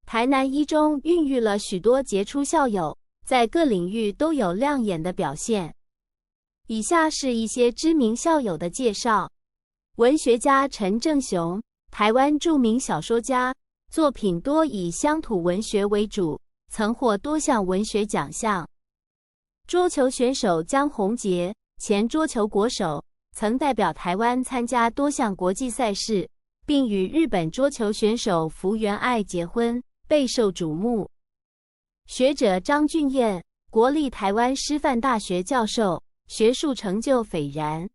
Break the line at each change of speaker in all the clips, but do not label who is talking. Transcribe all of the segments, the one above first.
台南一中孕育了许多杰出校友，在各领域都有亮眼的表现。以下是一些知名校友的介绍：文学家陈正雄，台湾著名小说家，作品多以乡土文学为主，曾获多项文学奖项。桌球选手江宏杰，前桌球国手，曾代表台湾参加多项国际赛事，并与日本桌球选手福原爱结婚，备受瞩目。学者张俊彦，国立台湾师范大学教授，学术成就斐然。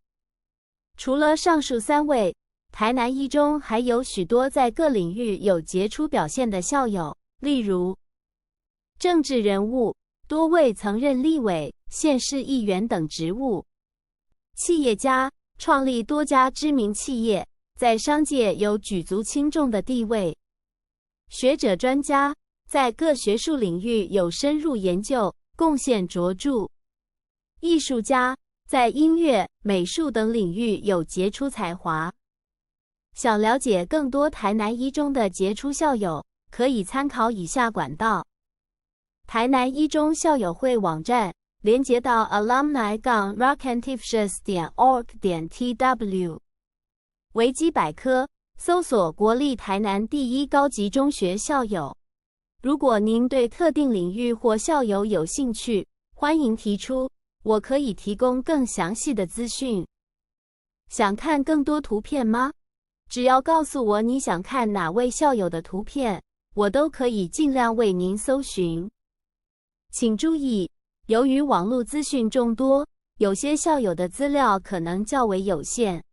除了上述3位，台南一中还有许多在各领域有杰出表现的校友，例如政治人物，多位曾任立委、县市议员等职务；企业家，创立多家知名企业，在商界有举足轻重的地位；学者专家，在各学术领域有深入研究，贡献卓著；艺术家，在音乐、美术等领域有杰出才华。想了解更多台南一中的杰出校友，可以参考以下管道：台南一中校友会网站，连结到 alumni-rockantifests.org.tw。维基百科，搜索国立台南第一高级中学校友。如果您对特定领域或校友有兴趣，欢迎提出，我可以提供更详细的资讯。想看更多图片吗？只要告诉我你想看哪位校友的图片，我都可以尽量为您搜寻。请注意，由于网络资讯众多，有些校友的资料可能较为有限。